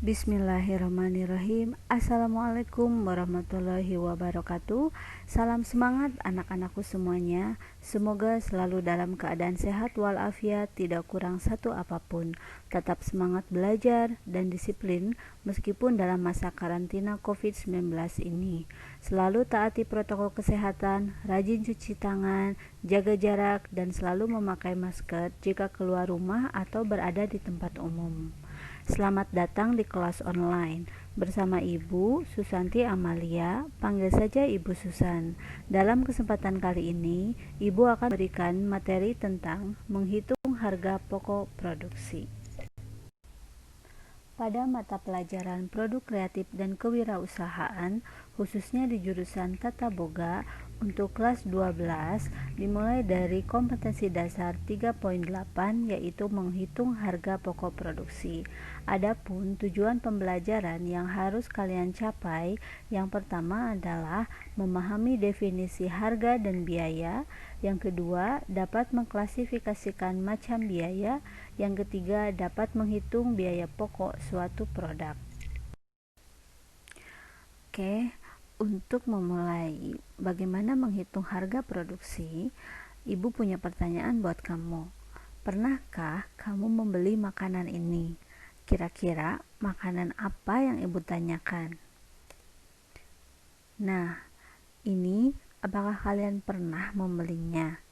Bismillahirrahmanirrahim. Assalamualaikum warahmatullahi wabarakatuh. Salam semangat anak-anakku semuanya. Semoga selalu dalam keadaan sehat walafiat, tidak kurang satu apapun. Tetap semangat belajar dan disiplin meskipun dalam masa karantina COVID-19 ini. Selalu taati protokol kesehatan, rajin cuci tangan, jaga jarak, dan selalu memakai masker jika keluar rumah atau berada di tempat umum. Selamat datang di kelas online bersama Ibu Susanti Amalia, panggil saja Ibu Susan. Dalam kesempatan kali ini, Ibu akan memberikan materi tentang menghitung harga pokok produksi. Pada mata pelajaran Produk Kreatif dan Kewirausahaan, khususnya di jurusan Tata Boga, untuk kelas 12 dimulai dari kompetensi dasar 3.8 yaitu menghitung harga pokok produksi. Adapun tujuan pembelajaran yang harus kalian capai, yang pertama adalah memahami definisi harga dan biaya, yang kedua dapat mengklasifikasikan macam biaya, yang ketiga dapat menghitung biaya pokok suatu produk. Oke, untuk memulai bagaimana menghitung harga produksi, Ibu punya pertanyaan buat kamu. Pernahkah kamu membeli makanan ini? Kira-kira makanan apa yang Ibu tanyakan? Nah, ini apakah kalian pernah membelinya?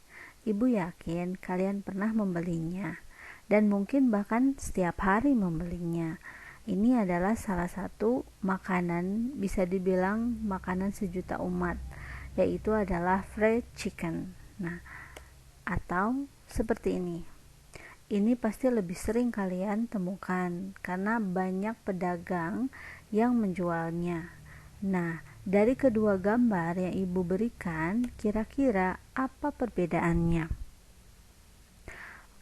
Ibu yakin kalian pernah membelinya dan mungkin bahkan setiap hari membelinya. Ini adalah salah satu makanan, bisa dibilang makanan sejuta umat, yaitu adalah fried chicken. Nah, atau seperti ini. Ini pasti lebih sering kalian temukan karena banyak pedagang yang menjualnya. Nah, dari kedua gambar yang Ibu berikan, kira-kira apa perbedaannya?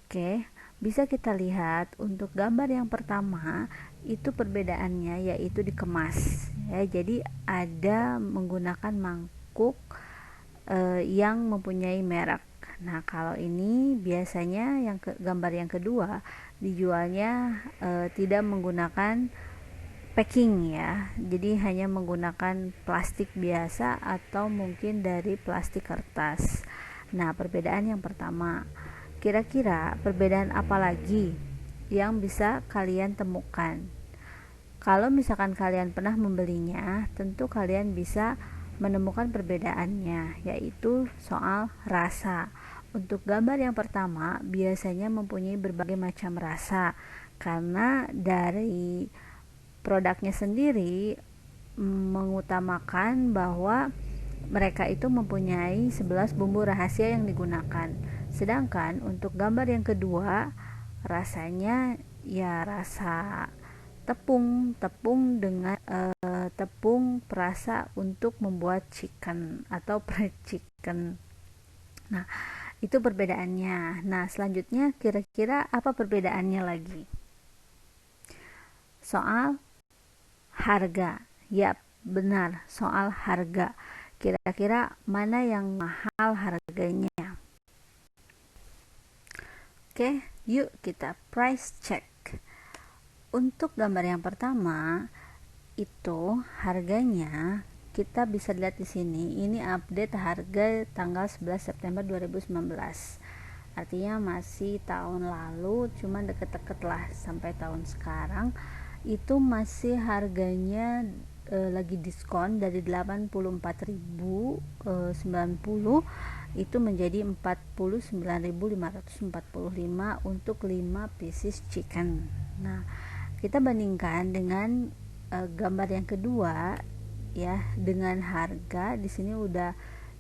Oke, bisa kita lihat untuk gambar yang pertama itu perbedaannya yaitu dikemas ya. Jadi ada menggunakan mangkuk yang mempunyai merek. Nah, kalau ini biasanya gambar yang kedua dijualnya tidak menggunakan packing ya. Jadi hanya menggunakan plastik biasa atau mungkin dari plastik kertas. Nah, perbedaan yang pertama. Kira-kira perbedaan apa lagi yang bisa kalian temukan? Kalau misalkan kalian pernah membelinya, tentu kalian bisa menemukan perbedaannya, yaitu soal rasa. Untuk gambar yang pertama, biasanya mempunyai berbagai macam rasa, karena dari produknya sendiri mengutamakan bahwa mereka itu mempunyai 11 bumbu rahasia yang digunakan. Sedangkan untuk gambar yang kedua, rasanya ya rasa tepung dengan tepung perasa untuk membuat chicken atau fried chicken. Nah, itu perbedaannya. Nah, selanjutnya kira-kira apa perbedaannya lagi? Soal harga. Yap, benar, soal harga. Kira-kira mana yang mahal harganya? Oke, yuk kita price check. Untuk gambar yang pertama itu harganya kita bisa lihat di sini. Ini update harga tanggal 11 September 2019. Artinya masih tahun lalu, cuma deket-deket lah sampai tahun sekarang. Itu masih harganya lagi diskon dari 84.090 itu menjadi 49.545 untuk 5 pieces chicken. Nah, kita bandingkan dengan gambar yang kedua ya, dengan harga di sini udah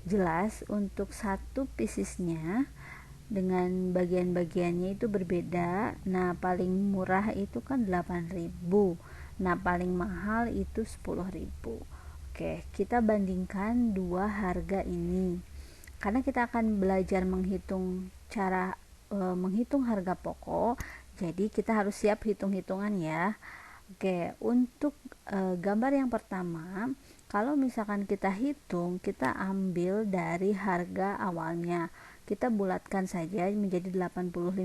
jelas untuk satu piecesnya dengan bagian-bagiannya itu berbeda. Nah, paling murah itu kan 8.000. Nah, paling mahal itu 10.000. Oke, kita bandingkan dua harga ini. Karena kita akan belajar menghitung cara menghitung harga pokok, jadi kita harus siap hitung-hitungan ya. Oke, untuk gambar yang pertama, kalau misalkan kita hitung, kita ambil dari harga awalnya. kita bulatkan saja menjadi 85.000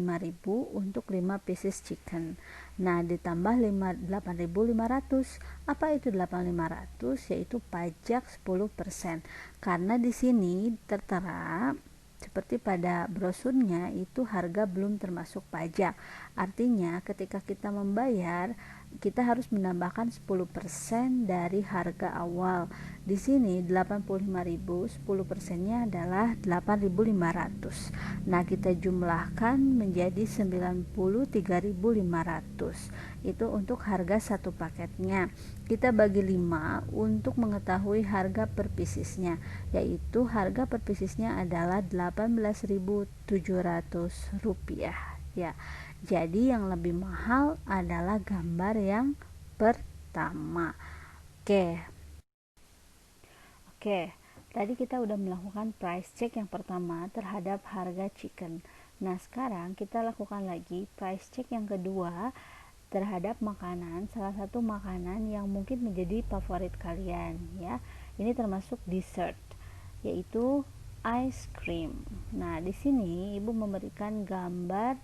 untuk 5 pieces chicken. Nah, ditambah 8.500. Apa itu 8.500? Yaitu pajak 10%. Karena di sini tertera seperti pada brosurnya itu harga belum termasuk pajak. Artinya ketika kita membayar, kita harus menambahkan 10% dari harga awal. Di sini 85.000, 10%-nya adalah 8.500. Nah, kita jumlahkan menjadi 93.500. Itu untuk harga satu paketnya. Kita bagi 5 untuk mengetahui harga per piecesnya, yaitu harga per piecesnya adalah 18.700 rupiah ya. Jadi yang lebih mahal adalah gambar yang pertama. Oke, tadi kita udah melakukan price check yang pertama terhadap harga chicken. Nah, sekarang kita lakukan lagi price check yang kedua terhadap makanan, salah satu makanan yang mungkin menjadi favorit kalian ya. Ini termasuk dessert, yaitu ice cream. Nah, di sini Ibu memberikan gambar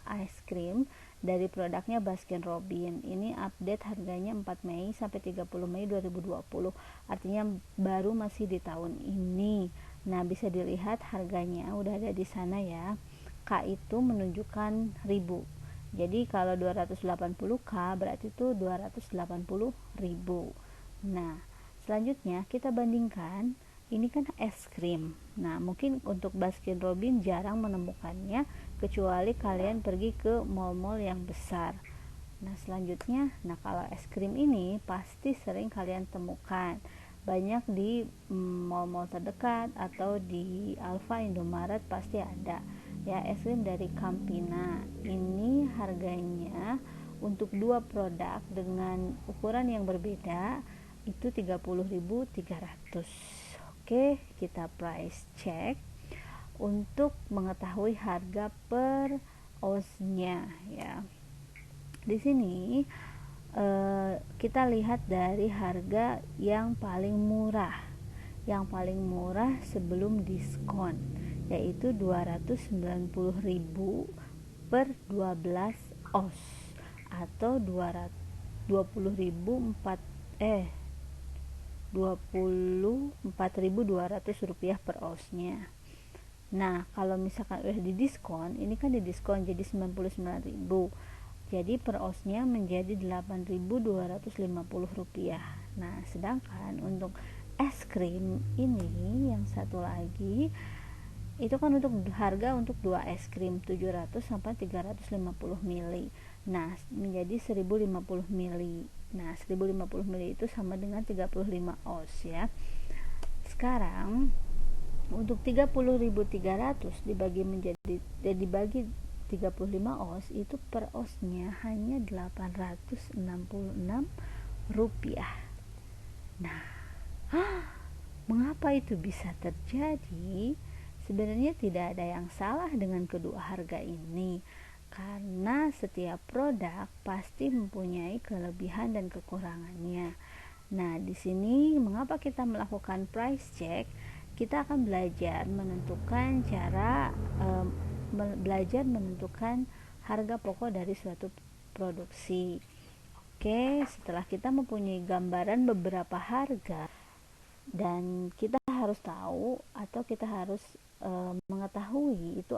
ice cream dari produknya Baskin Robbins. Ini update harganya 4 Mei sampai 30 Mei 2020. Artinya baru masih di tahun ini. Nah, bisa dilihat harganya udah ada di sana ya. K itu menunjukkan ribu. Jadi kalau 280K berarti itu 280.000. Nah, selanjutnya kita bandingkan, ini kan es krim. Nah, mungkin untuk Baskin Robbins jarang menemukannya kecuali kalian pergi ke mall-mall yang besar. Nah, selanjutnya, kalau es krim ini pasti sering kalian temukan banyak di mall-mall terdekat atau di Alfa, Indomaret pasti ada. Ya, es krim dari Campina. Ini harganya untuk dua produk dengan ukuran yang berbeda itu 30.300. Oke, kita price check untuk mengetahui harga per ounce-nya ya. Di sini kita lihat dari harga yang paling murah. Yang paling murah sebelum diskon yaitu 290.000 per 12 oz atau 24.200 rupiah per oznya. Nah, kalau misalkan udah didiskon, ini kan didiskon jadi 99.000. Jadi per oznya menjadi 8.250 rupiah. Nah, sedangkan untuk es krim ini yang satu lagi itu kan untuk harga untuk dua es krim 700 sampai 350 ml. Nah, menjadi 1050 ml. Nah, 1050 ml itu sama dengan 35 oz ya. Sekarang untuk 30.300 dibagi 35 oz itu per oznya hanya 866 rupiah. Nah, mengapa itu bisa terjadi? Sebenarnya tidak ada yang salah dengan kedua harga ini, karena setiap produk pasti mempunyai kelebihan dan kekurangannya. Nah, di sini mengapa kita melakukan price check? Kita akan belajar menentukan menentukan harga pokok dari suatu produksi. Oke, setelah kita mempunyai gambaran beberapa harga dan kita harus tahu atau kita harus mengetahui itu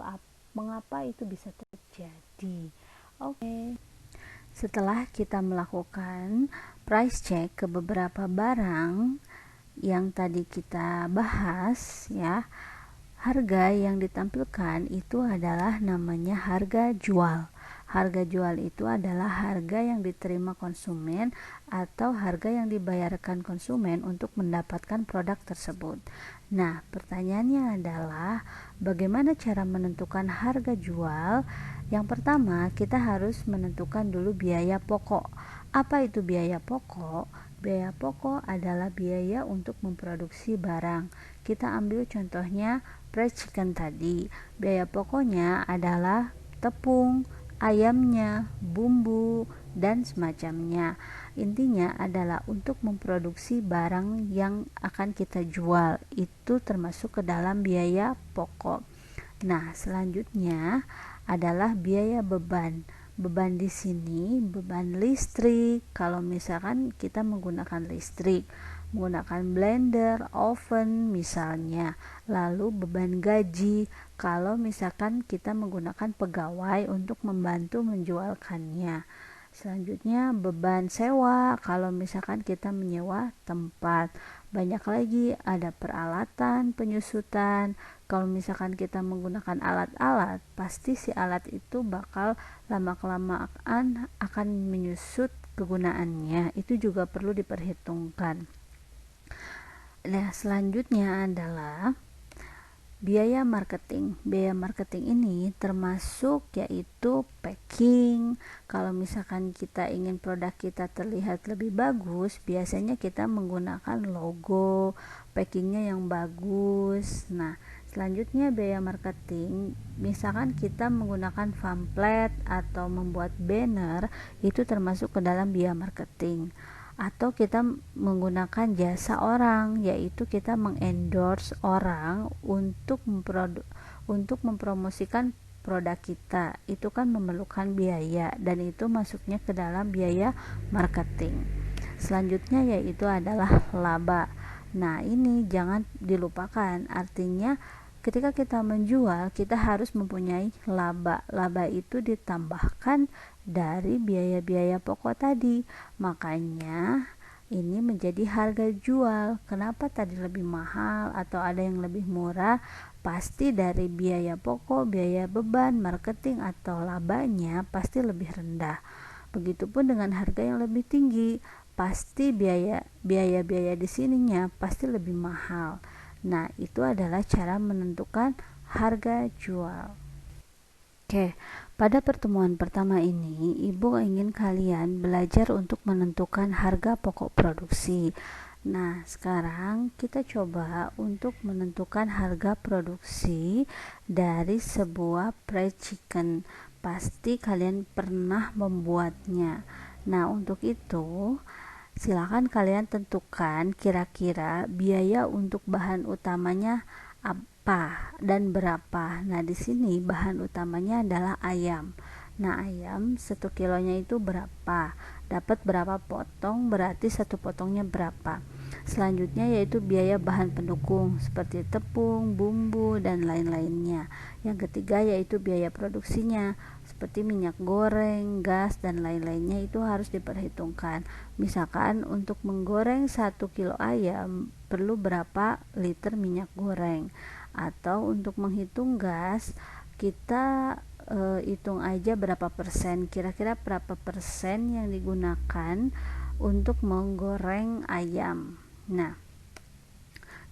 mengapa itu bisa terjadi. Oke. Setelah kita melakukan price check ke beberapa barang yang tadi kita bahas ya, harga yang ditampilkan itu adalah namanya harga jual. Harga jual itu adalah harga yang diterima konsumen atau harga yang dibayarkan konsumen untuk mendapatkan produk tersebut. Nah, pertanyaannya adalah bagaimana cara menentukan harga jual? Yang pertama, kita harus menentukan dulu biaya pokok. Apa itu biaya pokok? Biaya pokok adalah biaya untuk memproduksi barang. Kita ambil contohnya fried chicken tadi. Biaya pokoknya adalah tepung, ayamnya, bumbu, dan semacamnya. Intinya adalah untuk memproduksi barang yang akan kita jual. Itu termasuk ke dalam biaya pokok. Nah, selanjutnya adalah biaya beban. Beban di sini beban listrik. Kalau misalkan kita menggunakan listrik, menggunakan blender, oven misalnya. Lalu beban gaji kalau misalkan kita menggunakan pegawai untuk membantu menjualkannya. Selanjutnya beban sewa kalau misalkan kita menyewa tempat. Banyak lagi, ada peralatan penyusutan. Kalau misalkan kita menggunakan alat-alat, pasti si alat itu bakal lama-kelamaan akan menyusut kegunaannya. Itu juga perlu diperhitungkan. Nah, selanjutnya adalah biaya marketing. Biaya marketing ini termasuk yaitu packing. Kalau misalkan kita ingin produk kita terlihat lebih bagus, biasanya kita menggunakan logo, packingnya yang bagus. Nah, selanjutnya biaya marketing, misalkan kita menggunakan pamflet atau membuat banner, itu termasuk ke dalam biaya marketing. Atau kita menggunakan jasa orang, yaitu kita mengendorse orang untuk mempromosikan produk kita. Itu kan memerlukan biaya dan itu masuknya ke dalam biaya marketing. Selanjutnya yaitu adalah laba. Nah, ini jangan dilupakan, artinya ketika kita menjual, kita harus mempunyai laba. Laba itu ditambahkan dari biaya-biaya pokok tadi. Makanya ini menjadi harga jual. Kenapa tadi lebih mahal atau ada yang lebih murah? Pasti dari biaya pokok, biaya beban, marketing atau labanya pasti lebih rendah. Begitupun dengan harga yang lebih tinggi, pasti biaya di sininya pasti lebih mahal. Nah, itu adalah cara menentukan harga jual. Oke, pada pertemuan pertama ini, Ibu ingin kalian belajar untuk menentukan harga pokok produksi. Nah, sekarang kita coba untuk menentukan harga produksi dari sebuah fried chicken. Pasti kalian pernah membuatnya. Nah, untuk itu, silakan kalian tentukan kira-kira biaya untuk bahan utamanya apa dan berapa. Nah, di sini bahan utamanya adalah ayam. Nah, ayam 1 kilonya itu berapa? Dapat berapa potong, berarti 1 potongnya berapa. Selanjutnya yaitu biaya bahan pendukung seperti tepung, bumbu, dan lain-lainnya. Yang ketiga yaitu biaya produksinya seperti minyak goreng, gas, dan lain-lainnya itu harus diperhitungkan. Misalkan untuk menggoreng 1 kilo ayam perlu berapa liter minyak goreng. Atau untuk menghitung gas, kita hitung aja berapa persen, kira-kira berapa persen yang digunakan untuk menggoreng ayam. Nah,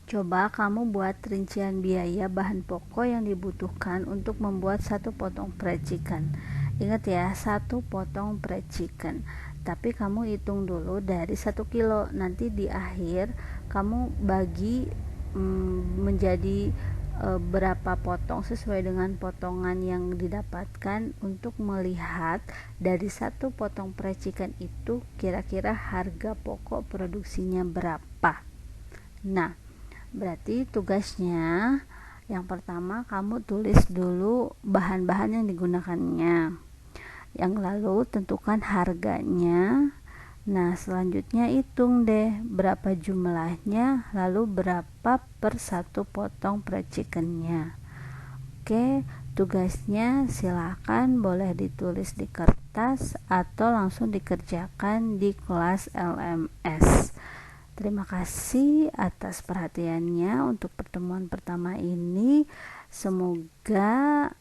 coba kamu buat rincian biaya bahan pokok yang dibutuhkan untuk membuat 1 potong fried chicken. Ingat ya, 1 potong fried chicken. Tapi kamu hitung dulu dari 1 kilo. Nanti di akhir kamu bagi menjadi berapa potong sesuai dengan potongan yang didapatkan untuk melihat dari 1 potong fried chicken itu kira-kira harga pokok produksinya berapa. Nah, berarti tugasnya yang pertama kamu tulis dulu bahan-bahan yang digunakannya. Yang lalu tentukan harganya. Nah, selanjutnya hitung deh berapa jumlahnya, lalu berapa per 1 potong fried chickennya. Oke, tugasnya silakan boleh ditulis di kertas atau langsung dikerjakan di kelas LMS. Terima kasih atas perhatiannya untuk pertemuan pertama ini. Semoga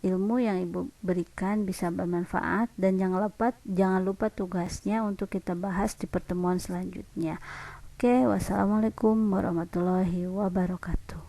ilmu yang Ibu berikan bisa bermanfaat dan jangan lupa tugasnya untuk kita bahas di pertemuan selanjutnya. Oke, wassalamualaikum warahmatullahi wabarakatuh.